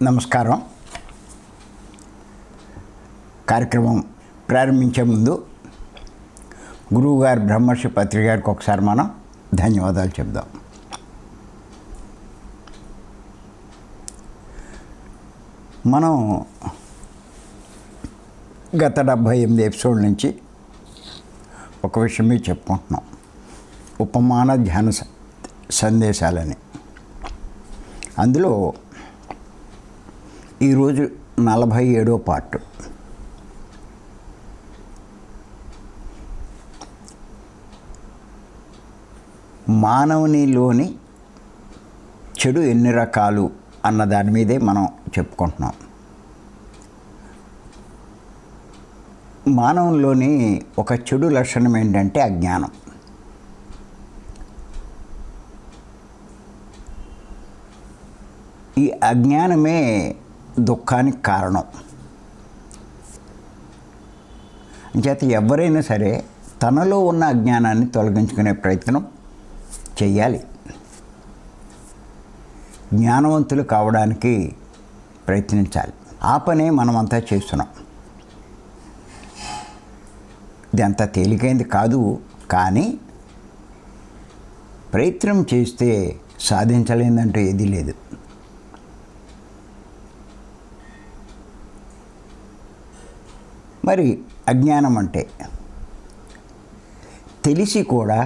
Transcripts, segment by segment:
నమస్కారం. కార్యక్రమం ప్రారంభించే ముందు గురువుగారు బ్రహ్మర్షి పత్రి గారికి ఒకసారి మనం ధన్యవాదాలు చెప్దాం. మనం గత 78 ఎపిసోడ్ నుంచి ఒక విషయం మీద చెప్పుకుంటున్నాం, ఉపమాన ధ్యాన సందేశాలని. అందులో ఈరోజు 47వ పార్ట్. మానవునిలోని చెడు ఎన్ని రకాలు అన్న దాని మీదే మనం చెప్పుకుంటున్నాం. మానవునిలోని ఒక చెడు లక్షణం ఏంటంటే అజ్ఞానం. ఈ అజ్ఞానమే దుఃఖానికి కారణం. అంచేత ఎవరైనా సరే తనలో ఉన్న అజ్ఞానాన్ని తొలగించుకునే ప్రయత్నం చెయ్యాలి. జ్ఞానవంతులు కావడానికి ప్రయత్నించాలి. ఆ పనే మనమంతా చేస్తున్నాం. ఇది అంత తేలికైంది కాదు, కానీ ప్రయత్నం చేస్తే సాధించలేదంటూ ఏదీ లేదు. మరి అజ్ఞానం అంటే తెలిసి కూడా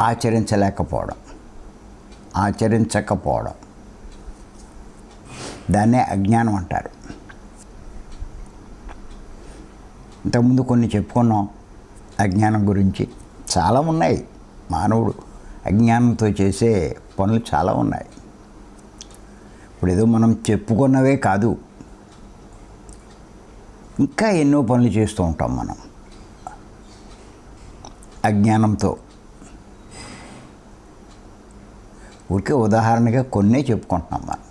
ఆచరించకపోవడం, దాన్నే అజ్ఞానం అంటారు. ఇంతకుముందు కొన్ని చెప్పుకున్నాం అజ్ఞానం గురించి. చాలా ఉన్నాయి. మానవుడు అజ్ఞానంతో చేసే పనులు చాలా ఉన్నాయి. ఇప్పుడు ఏదో మనం చెప్పుకున్నవే కాదు, ఇంకా ఎన్నో పనులు చేస్తూ ఉంటాం మనం అజ్ఞానంతో. ఊరికే ఉదాహరణగా కొన్నే చెప్పుకుంటున్నాం మనం.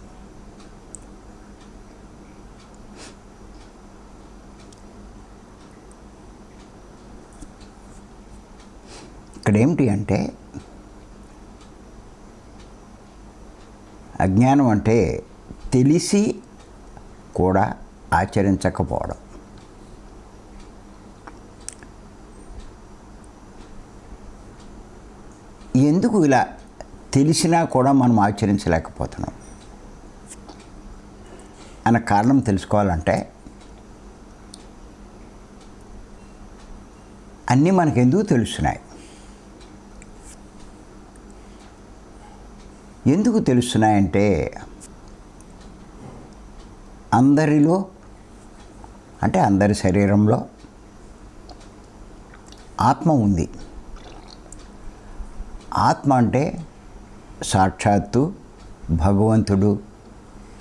ఇక్కడ ఏమిటి అంటే, అజ్ఞానం అంటే తెలిసి కూడా ఆచరించకపోవడం. ఎందుకు ఇలా తెలిసినా కూడా మనం ఆచరించలేకపోతున్నాం అన్న కారణం తెలుసుకోవాలంటే, అన్నీ మనకెందుకు తెలుస్తున్నాయి? ఎందుకు తెలుస్తున్నాయంటే, అందరిలో అంటే అందరి శరీరంలో ఆత్మ ఉంది. ఆత్మ అంటే సాక్షాత్తు భగవంతుడు,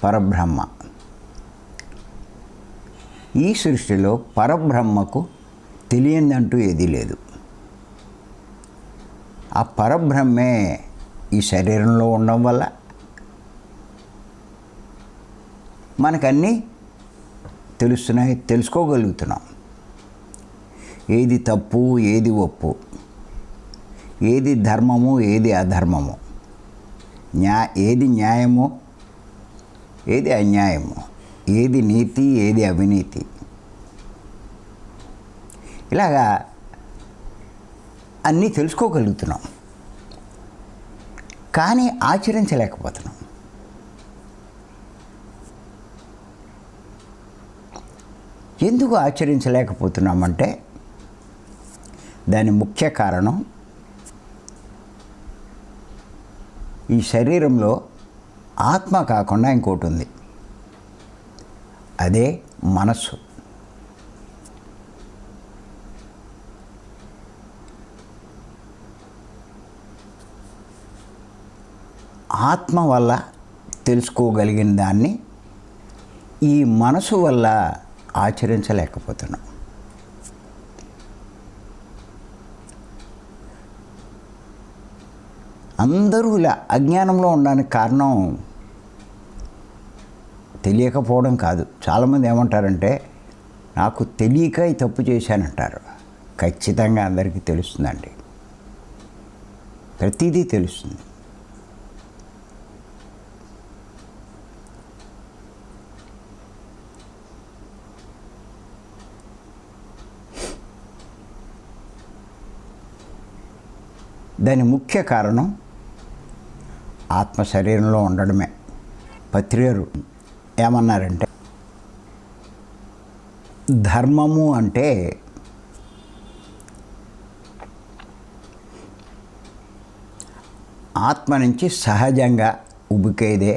పరబ్రహ్మ. ఈ సృష్టిలో పరబ్రహ్మకు తెలియందంటూ ఏదీ లేదు. ఆ పరబ్రహ్మే ఈ శరీరంలో ఉండడం వల్ల మనకన్నీ తెలుస్తున్నాయి, తెలుసుకోగలుగుతున్నాం. ఏది తప్పు, ఏది ఒప్పు, ఏది ధర్మము, ఏది అధర్మము, ఏది న్యాయము, ఏది అన్యాయము, ఏది నీతి, ఏది అవినీతి, ఇలాగా అన్నీ తెలుసుకోగలుగుతున్నాం. కానీ ఆచరించలేకపోతున్నాం. ఎందుకు ఆచరించలేకపోతున్నామంటే, దాని ముఖ్య కారణం ఈ శరీరంలో ఆత్మ కాకుండా ఇంకోటి ఉంది. అదే మనస్సు. ఆత్మ వల్ల తెలుసుకోగలిగిన దాన్ని ఈ మనసు వల్ల ఆచరించలేకపోతున్నాం. అందరూ ఇలా అజ్ఞానంలో ఉండడానికి కారణం తెలియకపోవడం కాదు. చాలామంది ఏమంటారంటే, నాకు తెలియక ఈ తప్పు చేశానంటారు. ఖచ్చితంగా అందరికీ తెలుస్తుందండి. ప్రతిదీ తెలుస్తుంది. దాని ముఖ్య కారణం ఆత్మ శరీరంలో ఉండడమే. పత్రియారు ఏమన్నారంటే, ధర్మము అంటే ఆత్మ నుంచి సహజంగా ఉబికేదే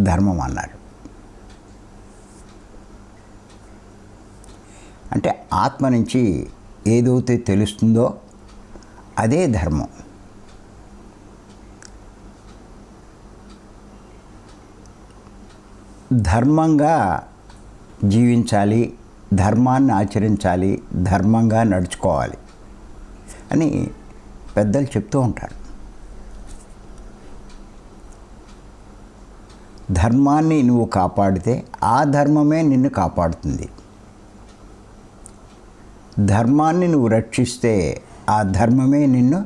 ధర్మం అన్నారు. అంటే ఆత్మ నుంచి ఏదైతే తెలుస్తుందో అదే ధర్మం. ధర్మంగా జీవించాలి, ధర్మాన్ని ఆచరించాలి, ధర్మంగా నడుచుకోవాలి అని పెద్దలు చెప్తూ ఉంటారు. ధర్మాన్ని నువ్వు కాపాడితే ఆ ధర్మమే నిన్ను కాపాడుతుంది. ధర్మాన్ని నువ్వు రక్షిస్తే ఆ ధర్మమే నిన్ను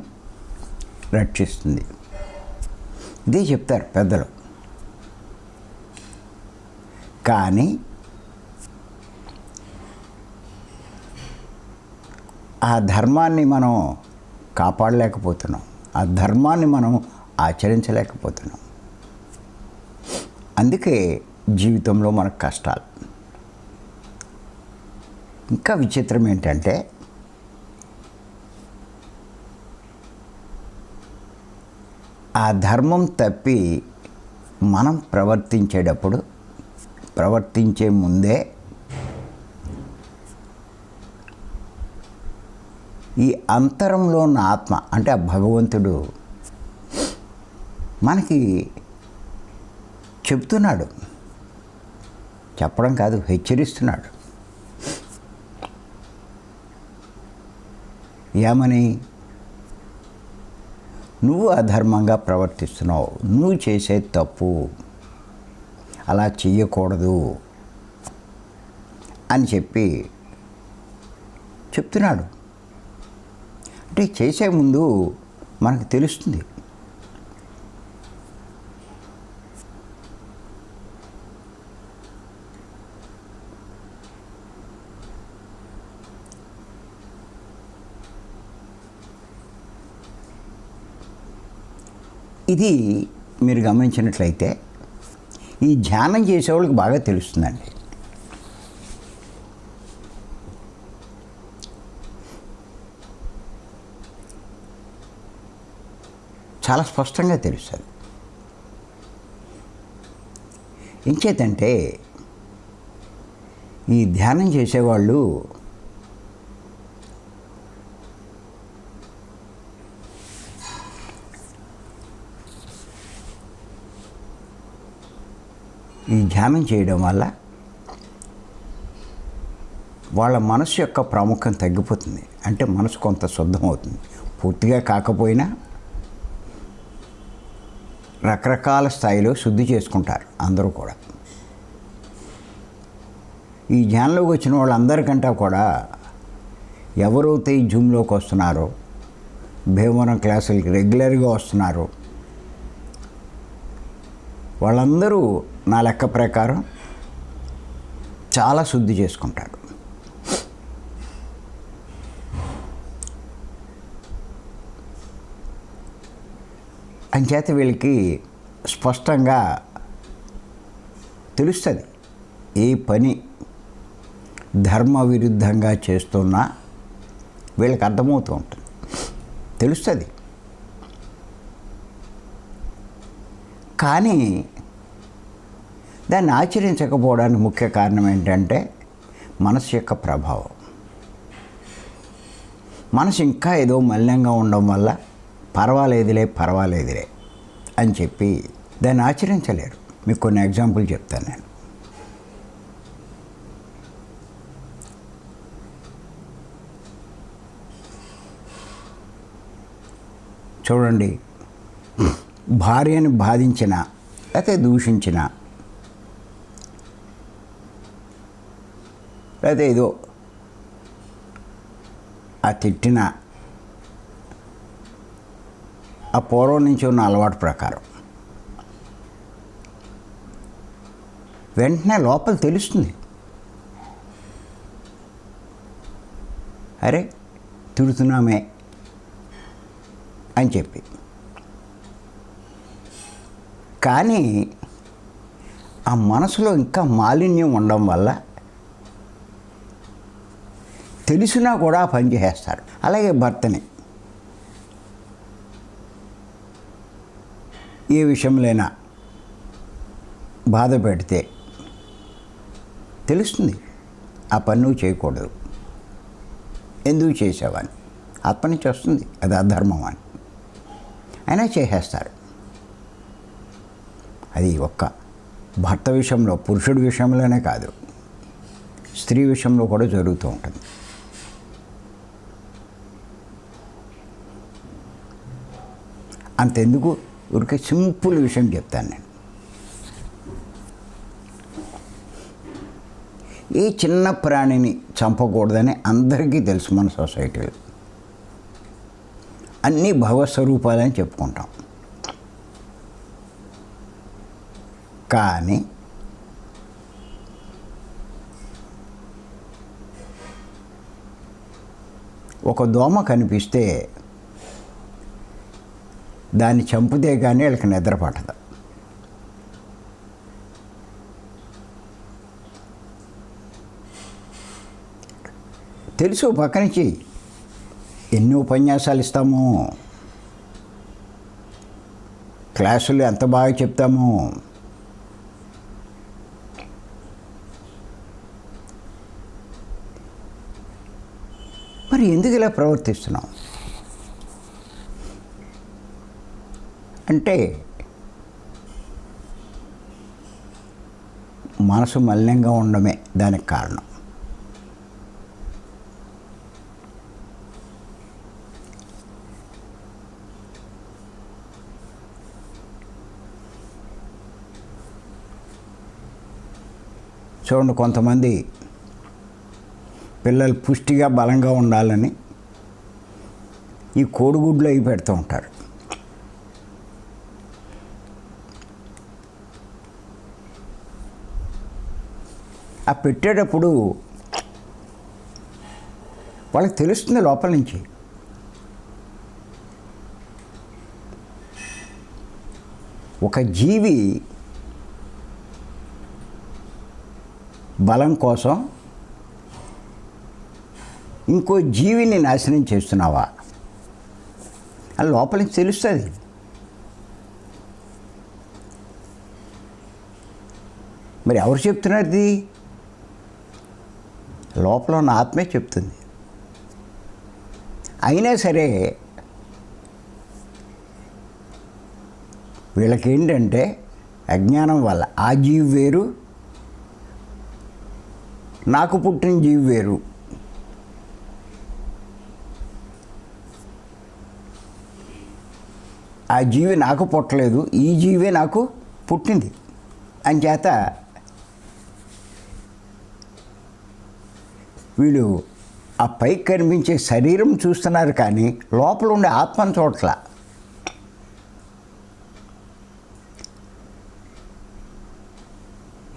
రక్షిస్తుంది. ఇదే చెప్తారు పెద్దలు. కానీ ఆ ధర్మాన్ని మనం కాపాడలేకపోతున్నాం, ఆ ధర్మాన్ని మనం ఆచరించలేకపోతున్నాం. అందుకే జీవితంలో మనకు కష్టాలు. ఇంకా విచిత్రం ఏంటంటే, ఆ ధర్మం తప్పి మనం ప్రవర్తించే ముందే ఈ అంతరంలో ఉన్న ఆత్మ అంటే ఆ భగవంతుడు మనకి చెప్తున్నాడు. చెప్పడం కాదు, హెచ్చరిస్తున్నాడు. ఏమని? నువ్వు అధర్మంగా ప్రవర్తిస్తున్నావు, నువ్వు చేసేది తప్పు, అలా చెయ్యకూడదు అని చెప్తున్నాడు. అంటే చేసే ముందు మనకు తెలుస్తుంది. ఇది మీరు గమనించినట్లయితే ఈ ధ్యానం చేసేవాళ్ళకి బాగా తెలుస్తుందండి. చాలా స్పష్టంగా తెలుస్తుంది. ఇంకేతంటే ఈ ధ్యానం చేసేవాళ్ళు ఈ ధ్యానం చేయడం వల్ల వాళ్ళ మనసు యొక్క ప్రాముఖ్యం తగ్గిపోతుంది. అంటే మనసు కొంత శుద్ధమవుతుంది. పూర్తిగా కాకపోయినా రకరకాల స్థాయిలో శుద్ధి చేసుకుంటారు అందరూ కూడా. ఈ ధ్యానంలోకి వచ్చిన వాళ్ళందరికంటే కూడా ఎవరైతే ఈ జూమ్లోకి వస్తున్నారో, భీమవరం క్లాసులకి రెగ్యులర్గా వస్తున్నారో, వాళ్ళందరూ నా లెక్క ప్రకారం చాలా శుద్ధి చేసుకుంటారు. అంచేత వీళ్ళకి స్పష్టంగా తెలుస్తుంది ఏ పని ధర్మ విరుద్ధంగా చేస్తున్నా వీళ్ళకి అర్థమవుతూ ఉంటుంది, తెలుస్తుంది. కానీ దాన్ని ఆచరించకపోవడానికి ముఖ్య కారణం ఏంటంటే మనసు యొక్క ప్రభావం. మనసు ఇంకా ఏదో మలినంగా ఉండడం వల్ల పర్వాలేదులే అని చెప్పి దాన్ని ఆచరించలేరు. మీకు కొన్ని ఎగ్జాంపుల్ చెప్తాను నేను. చూడండి, భార్యను బాధించిన లేకపోతే దూషించిన లేకపోతే ఏదో ఆ తిట్టిన ఆ పూర్వం నుంచి ఉన్న అలవాటు ప్రకారం వెంటనే లోపల తెలుస్తుంది, అరే తిడుతున్నామే అని చెప్పి. కానీ ఆ మనసులో ఇంకా మాలిన్యం ఉండడం వల్ల తెలిసినా కూడా ఆ పని చేసేస్తారు. అలాగే భర్తని ఏ విషయంలోనైనా బాధ పెడితే తెలుస్తుంది ఆ పని నువ్వు చేయకూడదు, ఎందుకు చేసావని, ఆత్మ నుంచి వస్తుంది అది అధర్మం అని, అయినా చేసేస్తారు. అది ఒక్క భర్త విషయంలో, పురుషుడి విషయంలోనే కాదు, స్త్రీ విషయంలో కూడా జరుగుతూ ఉంటుంది. అంతెందుకు, ఊరికే సింపుల్ విషయం చెప్తాను నేను. ఈ చిన్న ప్రాణిని చంపకూడదని అందరికీ తెలుసు మన సొసైటీలో. అన్నీ భగవత్ స్వరూపాలని చెప్పుకుంటాం. కానీ ఒక దోమ కనిపిస్తే దాన్ని చంపితే కానీ వీళ్ళకి నిద్ర పట్టదు. తెలుసు, పక్క నుంచి ఎన్ని ఉపన్యాసాలు ఇస్తాము, క్లాసులు ఎంత బాగా చెప్తాము, మరి ఎందుకు ఇలా ప్రవర్తిస్తున్నాం అంటే మనసు మలినంగా ఉండడమే దానికి కారణం. చూడండి, కొంతమంది పిల్లలు పుష్టిగా బలంగా ఉండాలని ఈ కోడిగుడ్లు అవి పెడుతూ ఉంటారు. ఆ పెట్టేటప్పుడు వాళ్ళకి తెలుస్తుంది లోపల నుంచి, ఒక జీవి బలం కోసం ఇంకో జీవిని నాశనం చేస్తున్నావా అని లోపల నుంచి తెలుస్తుంది. మరి ఎవరు చెప్తున్నది? లోపల ఉన్న ఆత్మే చెప్తుంది. అయినా సరే వీళ్ళకేంటంటే అజ్ఞానం వల్ల ఆ జీవి వేరు, నాకు పుట్టిన జీవి వేరు, ఆ జీవి నాకు పుట్టలేదు, ఈ జీవే నాకు పుట్టింది అని చేత వీళ్ళు ఆ పైకి కనిపించే శరీరం చూస్తున్నారు కానీ లోపల ఉండే ఆత్మను చూడట్ల.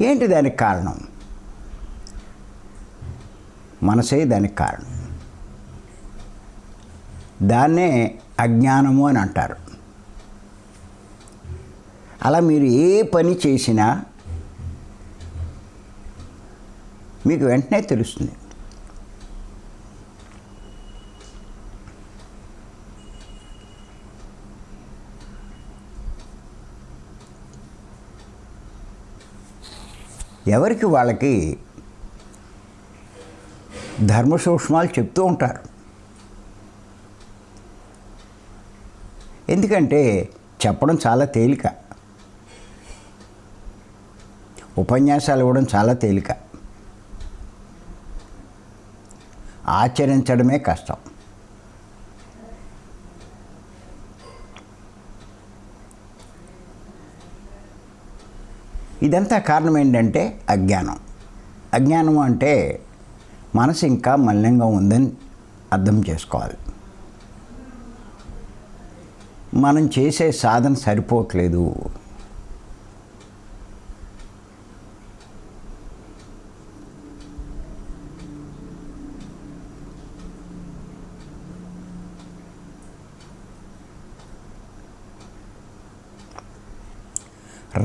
ఏంటి దానికి కారణం? మనసే దానికి కారణం. దాన్నే అజ్ఞానము అని అంటారు. అలా మీరు ఏ పని చేసినా మీకు వెంటనే తెలుస్తుంది. ఎవరికి వాళ్ళకి ధర్మ సూక్ష్మాలు చెప్తూ ఉంటారు. ఎందుకంటే చెప్పడం చాలా తేలిక, ఉపన్యాసాలు ఇవ్వడం చాలా తేలిక, ఆచరించడమే కష్టం. ఇదంతా కారణం ఏంటంటే అజ్ఞానం. అజ్ఞానం అంటే మనసు ఇంకా మలినంగా ఉందని అర్థం చేసుకోవాలి. మనం చేసే సాధన సరిపోవట్లేదు.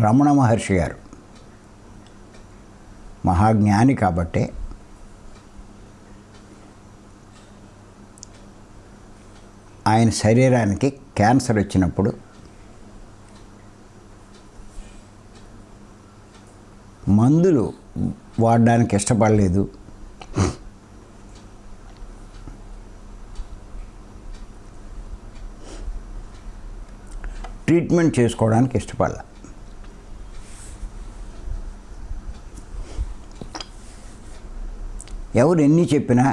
రమణ మహర్షి గారు మహాజ్ఞాని కాబట్టే ఆయన శరీరానికి క్యాన్సర్ వచ్చినప్పుడు మందులు వాడడానికి ఇష్టపడలేదు. ట్రీట్మెంట్ చేసుకోవడానికి ఇష్టపడాల. ఎవరు ఎన్ని చెప్పినా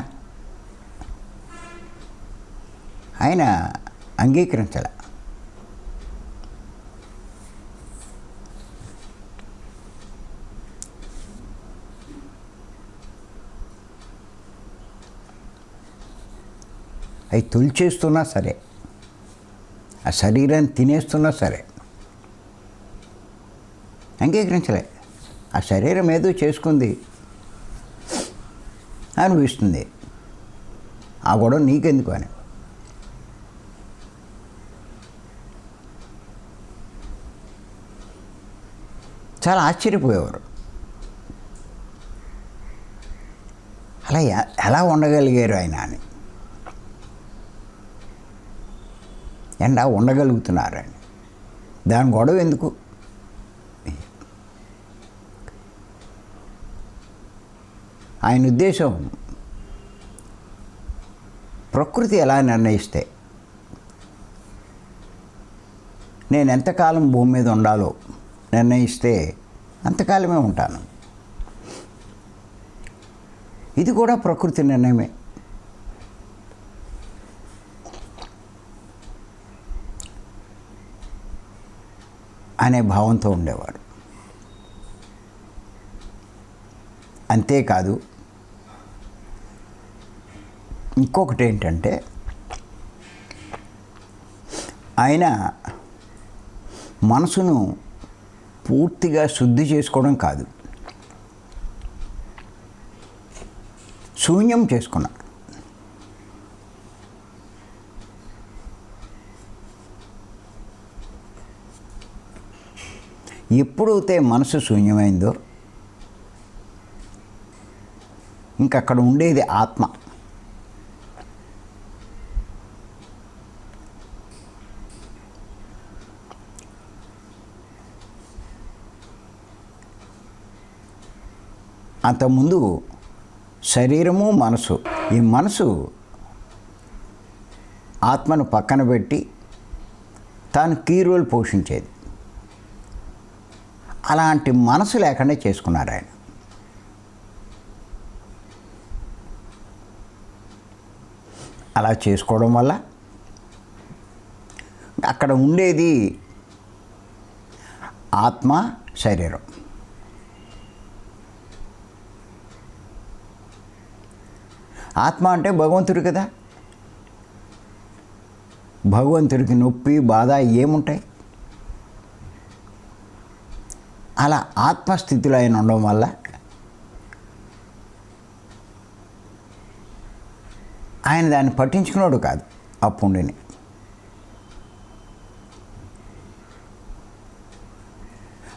ఆయన అంగీకరించాల. అవి తొలిచేస్తున్నా సరే, ఆ శరీరాన్ని తినేస్తున్నా సరే అంగీకరించలే. ఆ శరీరం ఏదో చేసుకుంది, అనిపిస్తుంది, ఆ గొడవ నీకెందుకు అని. చాలా ఆశ్చర్యపోయేవారు. అలా ఎలా ఉండగలిగారు ఆయన అని. ఎండా ఉండగలుగుతున్నారని, దాని గొడవ ఎందుకు? ఆయన ఉద్దేశం ప్రకృతి ఎలా నిర్ణయిస్తే నేను ఎంతకాలం భూమి మీద ఉండాలో నిర్ణయిస్తే అంతకాలమే ఉంటాను. ఇది కూడా ప్రకృతి నిర్ణయమే. అనే భావంతో ఉండేవారు. అంతేకాదు, ఇంకొకటి ఏంటంటే ఆయన మనసును పూర్తిగా శుద్ధి చేసుకోవడం కాదు, శూన్యం చేసుకున్నారు. ఎప్పుడైతే మనసు శూన్యమైందో ఇంకక్కడ ఉండేది ఆత్మ. అంతకుముందు శరీరము మనసు, ఈ మనసు ఆత్మను పక్కన పెట్టి తాను కీ రోల్ పోషించేది. అలాంటి మనసు లేకుండా చేసుకున్నారు ఆయన. అలా చేసుకోవడం వల్ల అక్కడ ఉండేది ఆత్మ, శరీరం. ఆత్మ అంటే భగవంతుడు కదా. భగవంతుడికి నొప్పి, బాధ ఏముంటాయి? అలా ఆత్మస్థితిలో ఆయన ఉండడం వల్ల ఆయన దాన్ని పట్టించుకున్నాడు కాదు అప్పుడుని.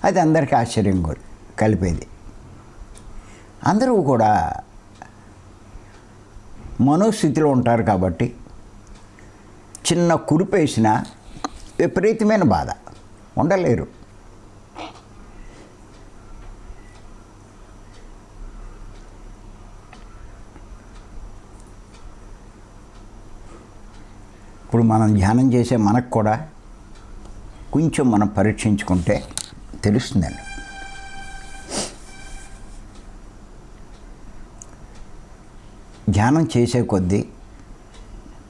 అది అందరికీ ఆశ్చర్యం కలిపేది. అందరూ కూడా మనోస్థితిలో ఉంటారు కాబట్టి చిన్న కురిపేసిన విపరీతమైన బాధ, ఉండలేరు. ఇప్పుడు మనం ధ్యానం చేసే మనకు కూడా కొంచెం మనం పరీక్షించుకుంటే తెలుస్తుందండి. ధ్యానం చేసే కొద్దీ,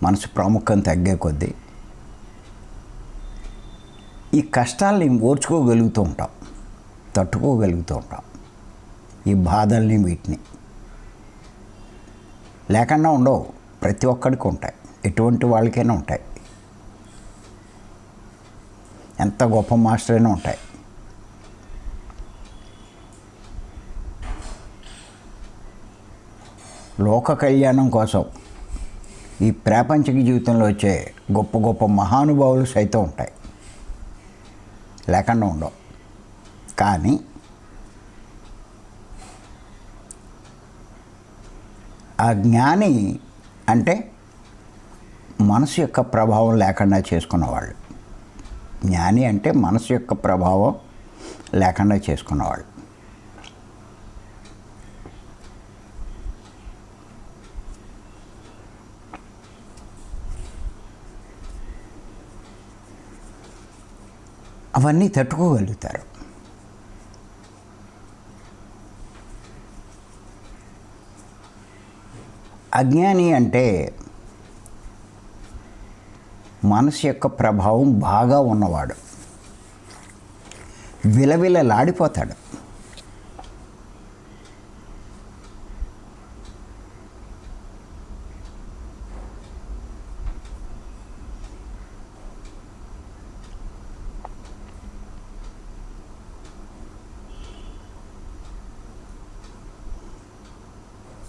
మనసు ప్రాముఖ్యం తగ్గే కొద్దీ ఈ కష్టాలని ఓర్చుకోగలుగుతూ ఉంటాం, తట్టుకోగలుగుతూ ఉంటాం. ఈ బాధల్ని, వీటిని లేకుండా ఉండవు, ప్రతి ఒక్కడికి ఉంటాయి, ఎటువంటి వాళ్ళకైనా ఉంటాయి, ఎంత గొప్ప మాస్టర్ అయినా ఉంటాయి. లోక కళ్యాణం కోసం ఈ ప్రాపంచిక జీవితంలో వచ్చే గొప్ప గొప్ప మహానుభావులు సైతం ఉంటాయి, లేకుండా ఉండవు. కానీ ఆ జ్ఞాని అంటే మనసు యొక్క ప్రభావం లేకుండా చేసుకున్నవాళ్ళు. జ్ఞాని అంటే మనసు యొక్క ప్రభావం లేకుండా చేసుకున్నవాళ్ళు. అవన్నీ తట్టుకోగలుగుతారు. అజ్ఞాని అంటే మనసు యొక్క ప్రభావం బాగా ఉన్నవాడు, విలవిలలాడిపోతాడు.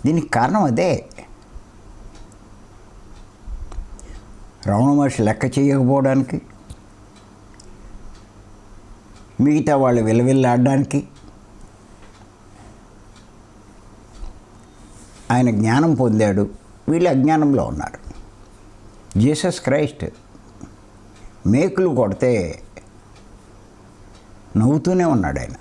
దీనికి కారణం అదే. రమణ మహర్షి లెక్క చేయకపోవడానికి, మిగతా వాళ్ళు విలవిల్లాడడానికి, ఆయన జ్ఞానం పొందాడు, వీళ్ళు అజ్ఞానంలో ఉన్నారు. జీసస్ క్రైస్ట్ మేకులు కొడితే నవ్వుతూనే ఉన్నాడు ఆయన.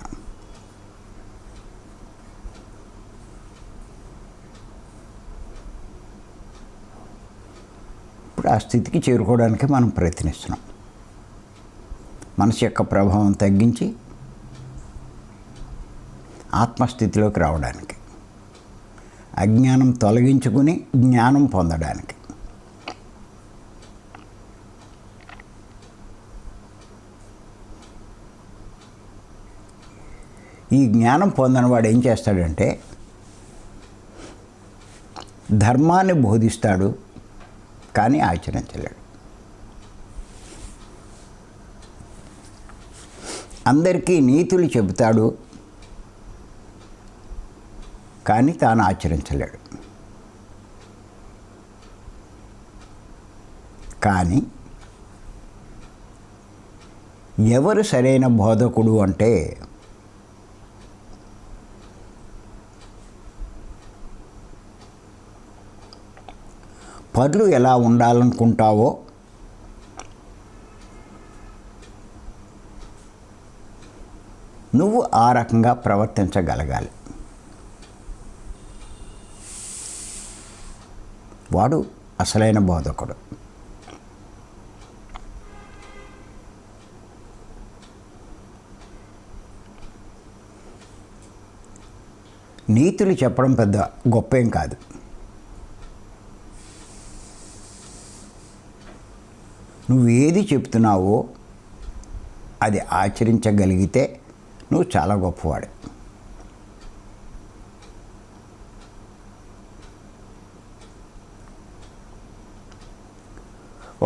ఇప్పుడు ఆ స్థితికి చేరుకోవడానికి మనం ప్రయత్నిస్తున్నాం. మనసు యొక్క ప్రభావం తగ్గించి ఆత్మస్థితిలోకి రావడానికి, అజ్ఞానం తొలగించుకుని జ్ఞానం పొందడానికి. ఈ జ్ఞానం పొందని వాడు ఏం చేస్తాడంటే ధర్మాన్ని బోధిస్తాడు కానీ ఆచరించలేడు. అందరికీ నీతులు చెబుతాడు కానీ తాను ఆచరించలేడు. కానీ ఎవరు సరైన బోధకుడు అంటే పరులు ఎలా ఉండాలనుకుంటావో నువ్వు ఆ రకంగా ప్రవర్తించగలగాలి. వాడు అసలైన బోధకుడు. నీతులు చెప్పడం పెద్ద గొప్పేం కాదు. నువ్వు ఏది చెప్తున్నావో అది ఆచరించగలిగితే నువ్వు చాలా గొప్పవాడు.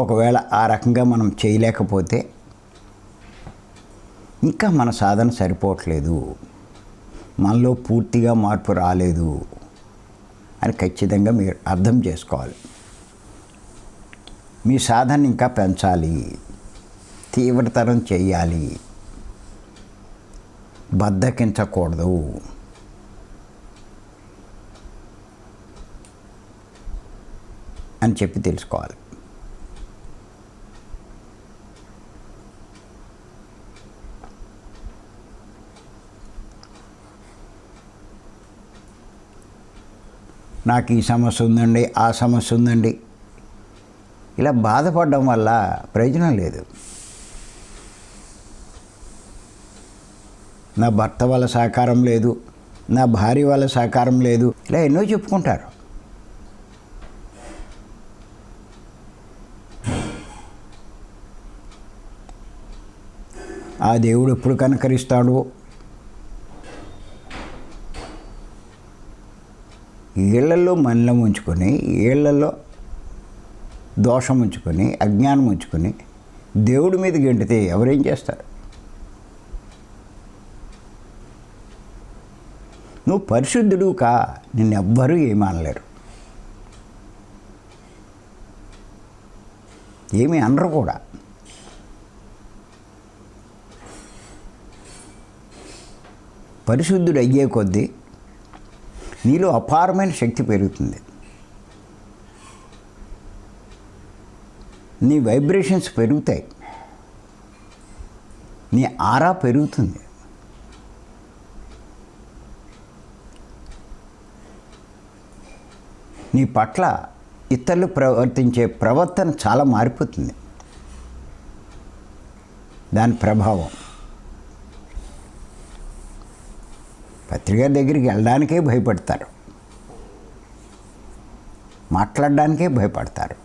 ఒకవేళ ఆ రకంగా మనం చేయలేకపోతే ఇంకా మన సాధన సరిపోవట్లేదు, మనలో పూర్తిగా మార్పు రాలేదు అని ఖచ్చితంగా మీరు అర్థం చేసుకోవాలి. మీ సాధన ఇంకా పెంచాలి, తీవ్రతరం చేయాలి, బద్ధకించకూడదు. అని చెప్పి తెలుసుకోవాలి. నాకు ఈ సమస్య ఉందండి, ఆ సమస్య ఉందండి, ఇలా బాధపడడం వల్ల ప్రయోజనం లేదు. నా భర్త వల్ల సహకారం లేదు, నా భార్య వల్ల సహకారం లేదు, ఇలా ఎన్నో చెప్పుకుంటారు. ఆ దేవుడు ఎప్పుడు కనకరిస్తాడు? ఏళ్లలో మలినం ఉంచుకొని, ఏళ్లలో దోషం ఉంచుకొని, అజ్ఞానం ఉంచుకొని దేవుడి మీద గెంటితే ఎవరేం చేస్తారు? నువ్వు పరిశుద్ధుడు కా, నిన్నెవ్వరూ ఏమీ అనలేరు, ఏమీ అనరు కూడా. పరిశుద్ధుడు అయ్యే కొద్దీ నీలో అపారమైన శక్తి పెరుగుతుంది. నీ వైబ్రేషన్స్ పెరుగుతాయి, నీ ఆరా పెరుగుతుంది. నీ పట్ల ఇతరులు ప్రవర్తించే ప్రవర్తన చాలా మారిపోతుంది. దాని ప్రభావం పత్రిక దగ్గరికి వెళ్ళడానికే భయపడతారు, మాట్లాడడానికే భయపడతారు.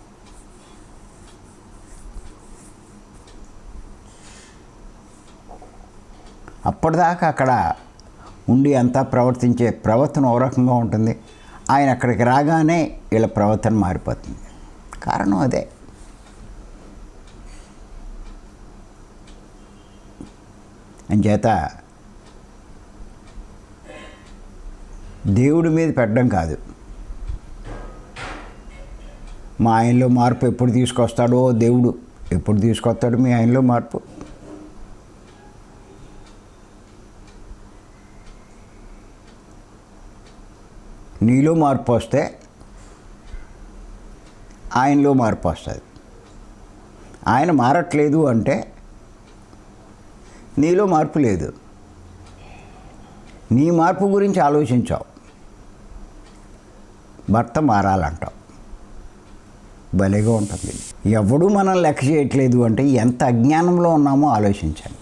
అప్పటిదాకా అక్కడ ఉండి అంతా ప్రవర్తించే ప్రవర్తన ఓ రకంగా ఉంటుంది. ఆయన అక్కడికి రాగానే వీళ్ళ ప్రవర్తన మారిపోతుంది. కారణం అదే. అంచేత దేవుడి మీద పెట్టడం కాదు, మా ఆయనలో మార్పు ఎప్పుడు తీసుకొస్తాడో దేవుడు ఎప్పుడు తీసుకొస్తాడు మీ ఆయనలో మార్పు? నీలో మార్పు వస్తే ఆయనలో మార్పు వస్తుంది. ఆయన మారట్లేదు అంటే నీలో మార్పు లేదు. నీ మార్పు గురించి ఆలోచించావు, భర్త మారాలంటావు. భలేగా ఉంటుంది. ఎవడూ మనం లెక్క చేయట్లేదు అంటే ఎంత అజ్ఞానంలో ఉన్నామో ఆలోచించండి.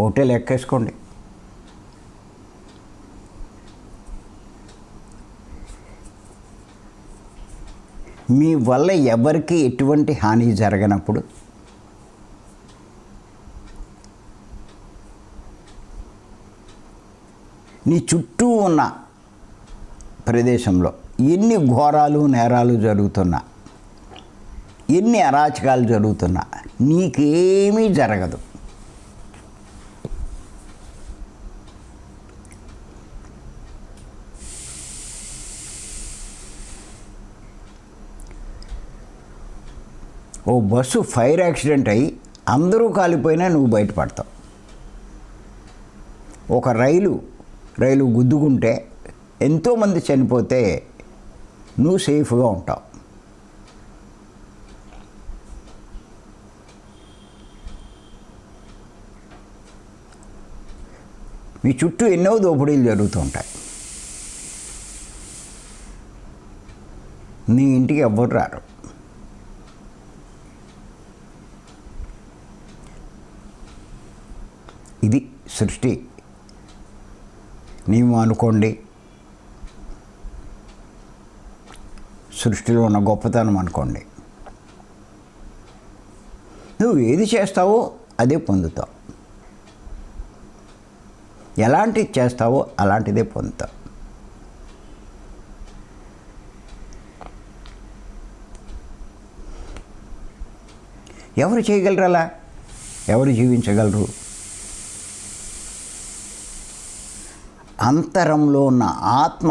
ఒకటే లెక్కేసుకోండి. మీ వల్ల ఎవరికి ఎటువంటి హాని జరగనప్పుడు నీ చుట్టూ ఉన్న ప్రదేశంలో ఎన్ని ఘోరాలు నేరాలు జరుగుతున్నా, ఎన్ని అరాచకాలు జరుగుతున్నా నీకేమీ జరగదు. ఓ బస్సు ఫైర్ యాక్సిడెంట్ అయ్యి అందరూ కాలిపోయినా నువ్వు బయటపడతావు. ఒక రైలు గుద్దుకుంటే ఎంతోమంది చనిపోతే నువ్వు సేఫ్గా ఉంటావు. మీ చుట్టూ ఎన్నో దోపిడీలు జరుగుతూ ఉంటాయి. నీ ఇంటికి ఎవ్వరు రారు. ఇది సృష్టి నియమం అనుకోండి. సృష్టిలో ఉన్న గొప్పతనం అనుకోండి. నువ్వు ఏది చేస్తావో అదే పొందుతావు, ఎలాంటిది చేస్తావో అలాంటిదే పొందుతావు. ఎవరు చేయగలరు అలా? ఎవరు జీవించగలరు? అంతరంలో ఉన్న ఆత్మ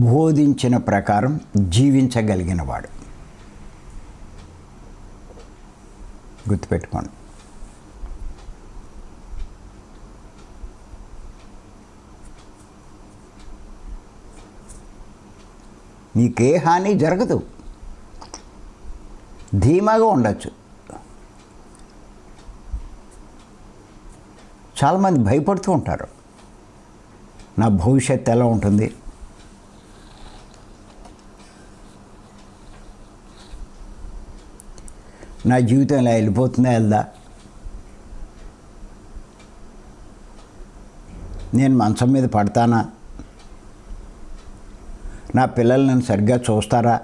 బోధించిన ప్రకారం జీవించగలిగినవాడు. గుర్తుపెట్టుకోండి. నీకే హాని జరగదు, ధీమాగా ఉండొచ్చు. చాలామంది భయపడుతూ ఉంటారు, నా భవిష్యత్తు ఎలా ఉంటుంది, నా జీవితం ఇలా వెళ్ళిపోతుందా వెళ్దా, నేను మంచం మీద పడతానా, నా పిల్లలు నన్ను సరిగ్గా చూస్తారా,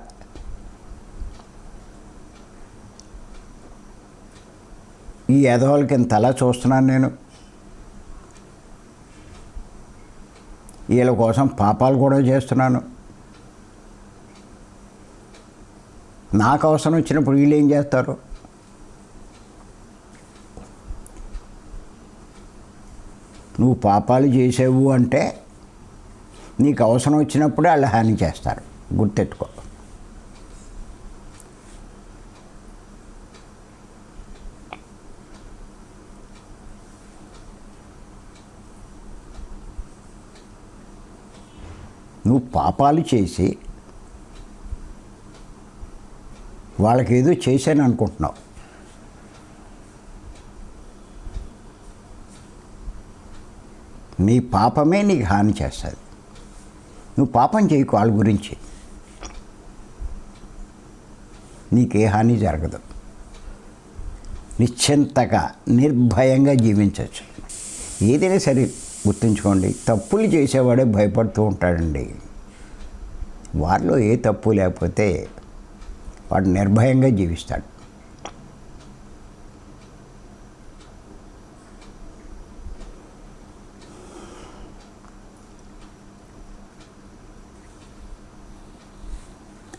ఈ ఎదవలకి ఇంతలా చూస్తున్నాను నేను, వీళ్ళ కోసం పాపాలు కూడా చేస్తున్నాను, నాకు అవసరం వచ్చినప్పుడు వీళ్ళు ఏం చేస్తారు? నువ్వు పాపాలు చేసావు అంటే నీకు అవసరం వచ్చినప్పుడే వాళ్ళు హాని చేస్తారు, గుర్తెట్టుకో. నువ్వు పాపాలు చేసి వాళ్ళకి ఏదో చేశాను అనుకుంటున్నావు. నీ పాపమే నీకు హాని చేస్తుంది. నువ్వు పాపం చేయకు, వాళ్ళ గురించి నీకే హాని జరగదు. నిశ్చింతగా నిర్భయంగా జీవించవచ్చు. ఏదైనా సరే గుర్తుంచుకోండి, తప్పులు చేసేవాడే భయపడుతూ ఉంటాడండి. వారిలో ఏ తప్పు లేకపోతే వాడు నిర్భయంగా జీవిస్తాడు.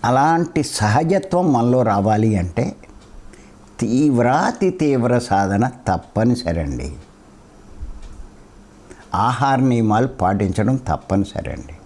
అలాంటి సహజత్వం మనలో రావాలి అంటే తీవ్ర సాధన తప్పనిసరి అండి. ఆహార నియమాలు పాటించడం తప్పనిసరి అండి.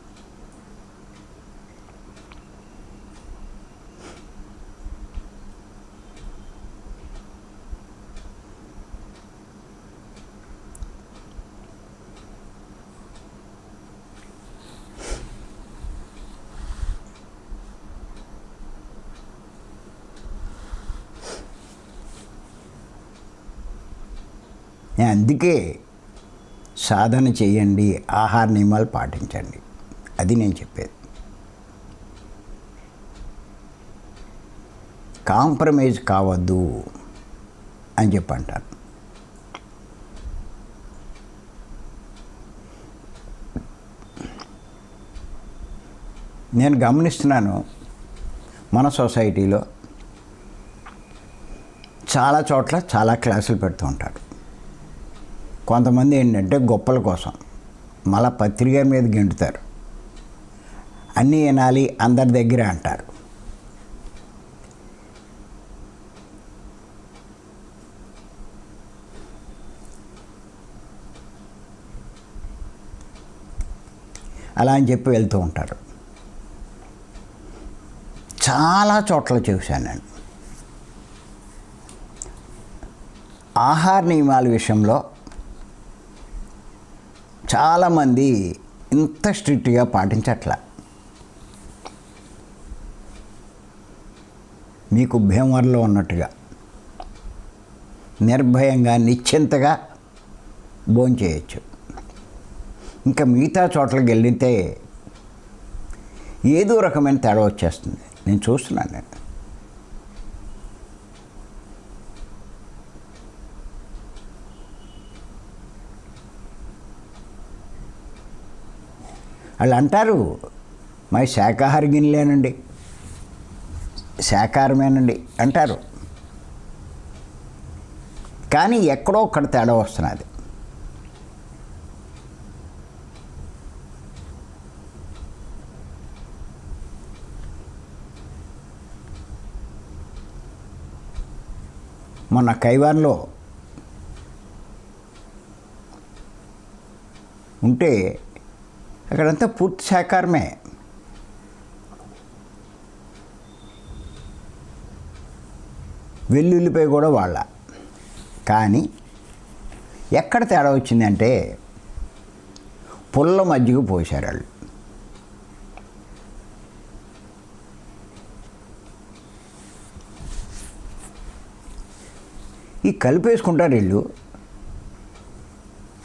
అందుకే సాధన చేయండి, ఆహార నియమాలు పాటించండి, అది నేను చెప్పేది. కాంప్రమైజ్ కావద్దు అని చెప్పి అంటాను. నేను గమనిస్తున్నాను, మన సొసైటీలో చాలా చోట్ల చాలా క్లాసులు పెడుతూ ఉంటారు. కొంతమంది ఏంటంటే గొప్పల కోసం మళ్ళా పత్రిక మీద గెంటుతారు. అన్నీ వినాలి అందరి దగ్గర అంటారు. అలా అని చెప్పి వెళ్తూ ఉంటారు. చాలా చోట్ల చూశాను నేను. ఆహార నియమాల విషయంలో చాలామంది ఇంత స్ట్రిక్ట్గా పాటించట్లా. మీకు భీమవరంలో ఉన్నట్టుగా నిర్భయంగా నిశ్చింతగా భోంచేయచ్చు. ఇంకా మిగతా చోట్లకి వెళ్తే ఏదో రకమైన తేడా వచ్చేస్తుంది. నేను చూస్తున్నాను. నేను వాళ్ళు అంటారు, మై శాకాహారి గిన్నెలేనండి, శాకాహారమేనండి అంటారు. కానీ ఎక్కడో ఒక్కడ తేడా వస్తున్నది. మొన్న కైవాన్లో ఉంటే అక్కడంతా పూర్తి శాకాహారమే. వెల్లుల్లిపాయ కూడా వాళ్ళ. కానీ ఎక్కడ తేడా వచ్చిందంటే పుల్ల మజ్జిగ పోశారు వాళ్ళు. ఈ కలిపేసుకుంటారు వీళ్ళు.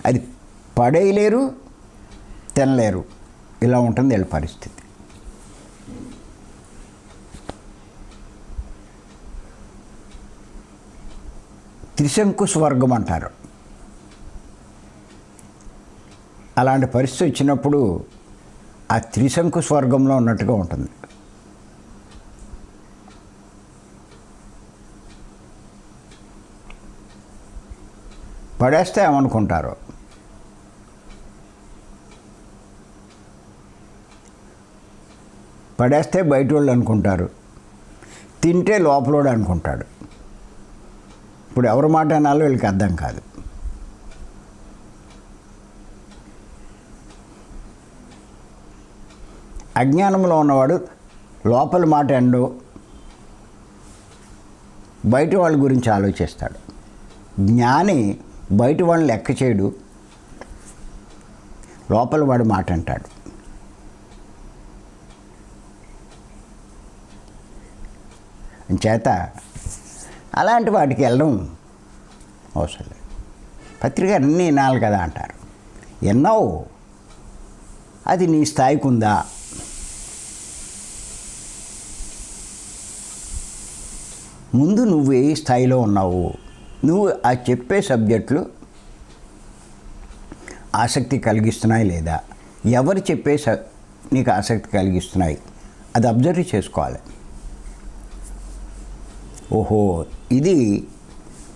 అది పడేయలేరు, తినలేరు. ఇలా ఉంటుంది వీళ్ళ పరిస్థితి. త్రిశంకు స్వర్గం అంటారు. అలాంటి పరిస్థితి వచ్చినప్పుడు ఆ త్రిశంకు స్వర్గంలో ఉన్నట్టుగా ఉంటుంది. పడేస్తే ఏమనుకుంటారు, పడేస్తే బయట వాళ్ళు అనుకుంటారు, తింటే లోపలోడు అనుకుంటాడు. ఇప్పుడు ఎవరి మాట అనాలో వీళ్ళకి అర్థం కాదు. అజ్ఞానంలో ఉన్నవాడు లోపల మాట ఎండో బయట వాళ్ళ గురించి ఆలోచిస్తాడు. జ్ఞాని బయట వాళ్ళని లెక్క చేయడు, లోపల వాడు మాట అంటాడు. చేత అలాంటి వాటికి వెళ్ళడం అవసరం లేదు. పత్రిక అన్నీ వినాలి కదా అంటారు. ఎన్నావు అది నీ స్థాయికి ఉందా? ముందు నువ్వు ఏ స్థాయిలో ఉన్నావు? నువ్వు ఆ చెప్పే సబ్జెక్టులు ఆసక్తి కలిగిస్తున్నాయి లేదా? ఎవరు చెప్పే నీకు ఆసక్తి కలిగిస్తున్నాయి అది అబ్జర్వ్ చేసుకోవాలి. ఓహో, ఇది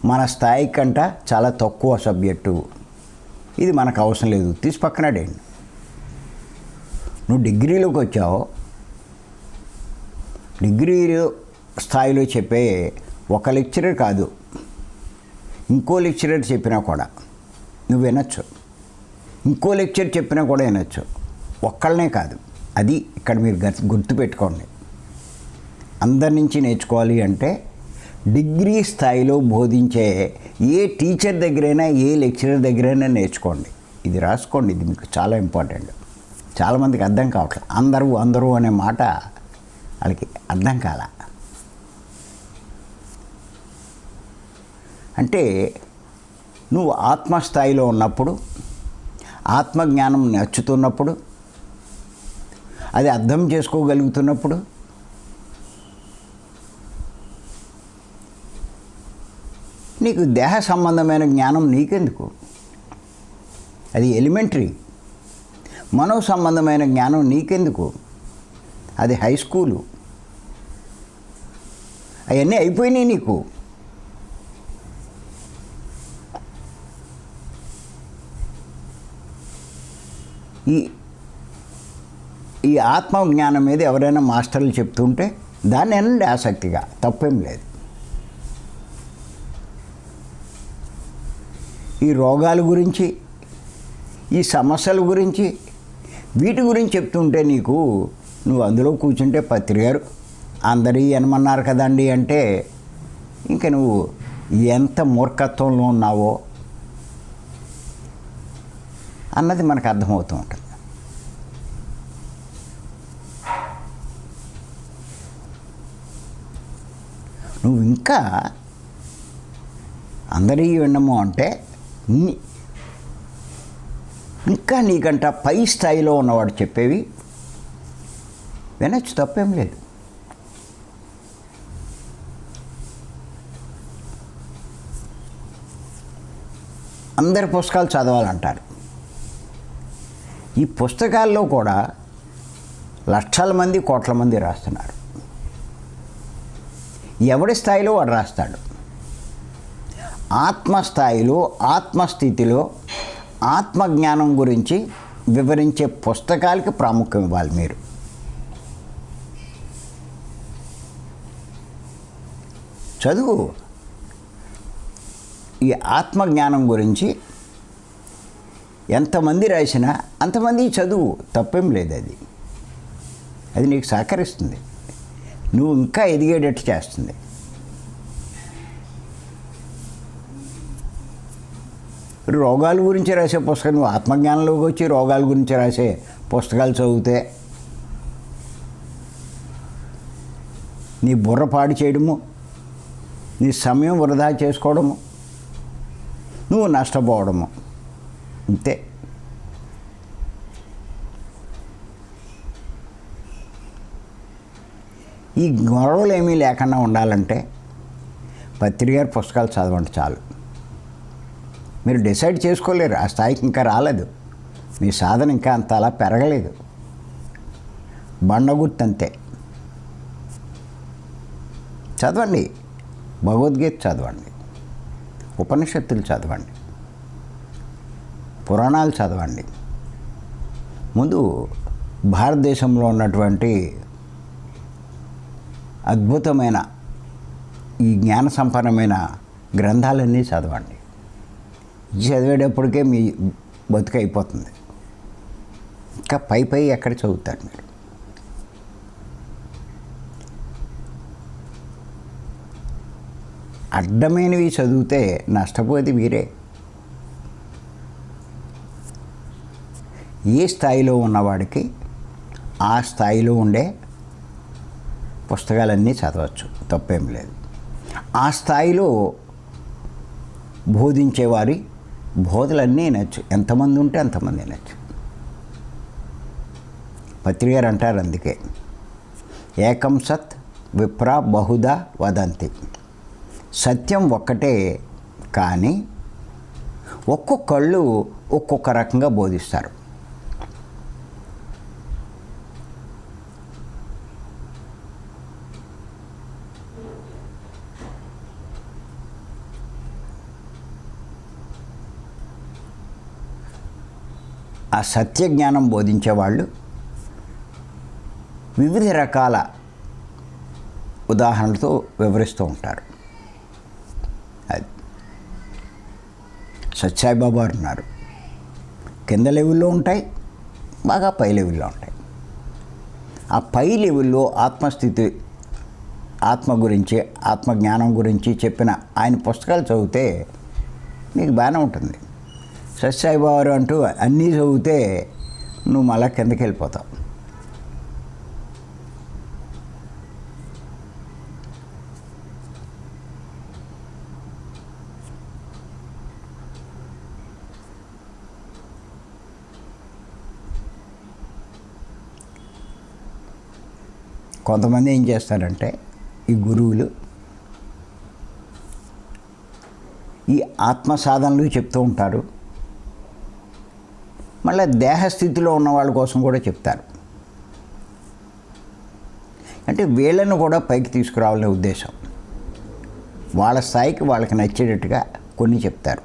మన స్థాయి కంట చాలా తక్కువ సబ్జెక్టు, ఇది మనకు అవసరం లేదు, తీసి పక్కనడేయండి. నువ్వు డిగ్రీలోకి వచ్చావు, డిగ్రీ స్థాయిలో చెప్పే ఒక లెక్చరర్ కాదు, ఇంకో లెక్చరర్ చెప్పినా కూడా నువ్వు వినొచ్చు, ఇంకో లెక్చర్ చెప్పినా కూడా వినొచ్చు, ఒక్కళ్ళనే కాదు. అది ఇక్కడ మీరు గుర్తుపెట్టుకోండి. అందరి నుంచి నేర్చుకోవాలి అంటే డిగ్రీ స్థాయిలో బోధించే ఏ టీచర్ దగ్గరైనా ఏ లెక్చరర్ దగ్గరైనా నేర్చుకోండి. ఇది రాసుకోండి, ఇది మీకు చాలా ఇంపార్టెంట్. చాలామందికి అర్థం కావట్లేదు. అందరూ అనే మాట వాళ్ళకి అర్థం కాల. అంటే నువ్వు ఆత్మస్థాయిలో ఉన్నప్పుడు, ఆత్మజ్ఞానం నచ్చుతున్నప్పుడు, అది అర్థం చేసుకోగలుగుతున్నప్పుడు నీకు దేహ సంబంధమైన జ్ఞానం నీకెందుకు? అది ఎలిమెంటరీ. మనో సంబంధమైన జ్ఞానం నీకెందుకు? అది హై స్కూలు. అవన్నీ అయిపోయినాయి నీకు. ఈ ఆత్మజ్ఞానం మీద ఎవరైనా మాస్టర్లు చెప్తుంటే దాన్ని వినండి ఆసక్తిగా, తప్పేం లేదు. ఈ రోగాల గురించి, ఈ సమస్యల గురించి, వీటి గురించి చెప్తుంటే నువ్వు అందులో కూర్చుంటే పత్రికారు అందరి వినమన్నారు కదండి అంటే ఇంకా నువ్వు ఎంత మూర్ఖత్వంలో ఉన్నావో అన్నది మనకు అర్థమవుతూ ఉంటుంది. నువ్వు ఇంకా అందరి వినము అంటే ఇంకా నీకంట పై స్థాయిలో ఉన్నవాడు చెప్పేవి వినొచ్చు, తప్పేం లేదు. అందరి పుస్తకాలు చదవాలంటారు. ఈ పుస్తకాల్లో కూడా లక్షల మంది, కోట్ల మంది రాస్తున్నారు. ఎవడి స్థాయిలో వాడు రాస్తాడు. ఆత్మస్థాయిలో, ఆత్మస్థితిలో ఆత్మజ్ఞానం గురించి వివరించే పుస్తకాలకి ప్రాముఖ్యం ఇవ్వాలి మీరు. చదువు. ఈ ఆత్మజ్ఞానం గురించి ఎంతమంది రాసినా అంతమంది చదువు, తప్పేం లేదు. అది నీకు సహకరిస్తుంది, నువ్వు ఇంకా ఎదిగేటట్టు చేస్తుంది. రోగాల గురించి రాసే పుస్తకం, నువ్వు ఆత్మజ్ఞానంలోకి వచ్చి రోగాల గురించి రాసే పుస్తకాలు చదివితే నీ బుర్ర పాడు చేయడము, నీ సమయం వృధా చేసుకోవడము, నువ్వు నష్టపోవడము, అంతే. ఈ గొడవలు ఏమీ లేకుండా ఉండాలంటే పత్రికారి పుస్తకాలు చదవండి చాలు. మీరు డిసైడ్ చేసుకోలేరు, ఆ స్థాయికి ఇంకా రాలేదు, మీ సాధన ఇంకా అంత అలా పెరగలేదు. బండగుర్తు అంతే. చదవండి, భగవద్గీత చదవండి, ఉపనిషత్తులు చదవండి, పురాణాలు చదవండి. ముందు భారతదేశంలో ఉన్నటువంటి అద్భుతమైన ఈ జ్ఞాన సంపన్నమైన గ్రంథాలన్నీ చదవండి. చదివేటప్పటికే మీ బతుకు అయిపోతుంది. ఇంకా పై ఎక్కడ చదువుతారు మీరు? అడ్డమైనవి చదివితే నష్టపోయేది మీరే. ఏ స్థాయిలో ఉన్నవాడికి ఆ స్థాయిలో ఉండే పుస్తకాలన్నీ చదవచ్చు, తప్పేం లేదు. ఆ స్థాయిలో బోధించేవారి బోధలన్నీ వినొచ్చు. ఎంతమంది ఉంటే అంతమంది వినొచ్చు. పత్రి గారు అంటారు, అందుకే ఏకం సత్ విప్ర బహుదా వదంతి. సత్యం ఒక్కటే, కానీ ఒక్కొక్కళ్ళు ఒక్కొక్క రకంగా బోధిస్తారు. ఆ సత్య జ్ఞానం బోధించేవాళ్ళు వివిధ రకాల ఉదాహరణలతో వివరిస్తూ ఉంటారు. అది సత్యసాయిబాబా ఉన్నారు. కింద లెవెల్లో ఉంటాయి, బాగా పై లెవెల్లో ఉంటాయి. ఆ పై లెవెల్లో ఆత్మస్థితి, ఆత్మ గురించి, ఆత్మజ్ఞానం గురించి చెప్పిన ఆయన పుస్తకాలు చదివితే నీకు బాగానే ఉంటుంది. సత్యసాయిబాబా అంటూ అన్నీ చదివితే నువ్వు మళ్ళా కిందకి వెళ్ళిపోతావు. కొంతమంది ఏం చేస్తారంటే, ఈ గురువులు ఈ ఆత్మ సాధనలు చెప్తూ ఉంటారు, మళ్ళీ దేహస్థితిలో ఉన్న వాళ్ళ కోసం కూడా చెప్తారు. అంటే వీళ్ళను కూడా పైకి తీసుకురావాలనే ఉద్దేశం. వాళ్ళ స్థాయికి వాళ్ళకి నచ్చేటట్టుగా కొన్ని చెప్తారు.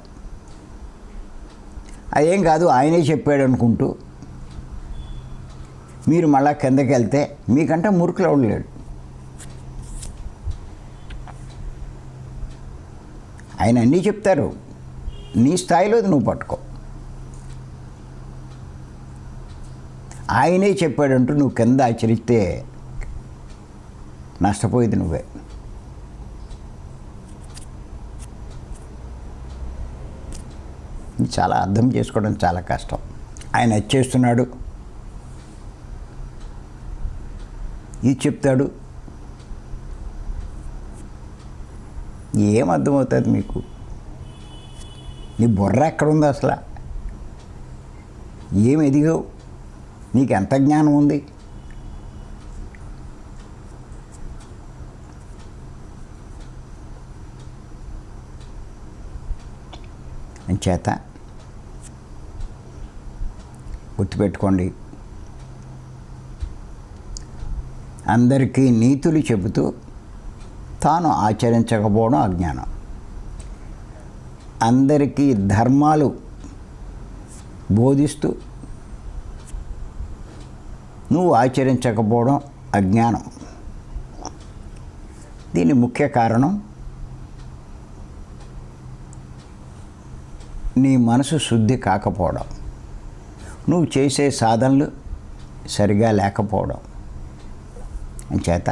అదేం కాదు ఆయనే చెప్పాడు అనుకుంటూ మీరు మళ్ళా కిందకి వెళ్తే మీకంటే మురుకులు ఎవడలేడు. ఆయన అన్నీ చెప్తారు, నీ స్థాయిలో నువ్వు పట్టుకో. ఆయనే చెప్పాడంటూ నువ్వు కింద ఆచరిస్తే నష్టపోయేది నువ్వే. చాలా అర్థం చేసుకోవడం చాలా కష్టం. ఆయన వచ్చేస్తున్నాడు, ఇది చెప్తాడు, ఏం అర్థమవుతుంది మీకు? నీ బుర్ర ఎక్కడుంది అసలు? ఏం ఎదిగావు? నీకు ఎంత జ్ఞానం ఉంది? అంచేత గుర్తుపెట్టుకోండి, అందరికీ నీతులు చెబుతూ తాను ఆచరించకపోవడం అజ్ఞానం. అందరికీ ధర్మాలు బోధిస్తూ నువ్వు ఆచరించకపోవడం అజ్ఞానం. దీని ముఖ్య కారణం నీ మనసు శుద్ధి కాకపోవడం, నువ్వు చేసే సాధనలు సరిగా లేకపోవడం. అంచేత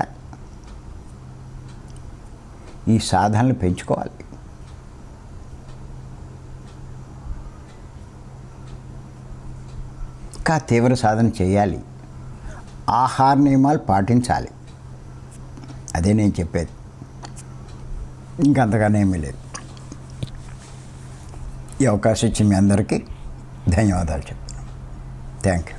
ఈ సాధనలు పెంచుకోవాలి. ఇంకా తీవ్ర సాధన చేయాలి. ఆహార నియమాలు పాటించాలి. అదే నేను చెప్పేది, ఇంకంతగానే ఏమీ లేదు. ఈ అవకాశం ఇచ్చిన మీ అందరికీ ధన్యవాదాలు చెప్తున్నాను. Thank you.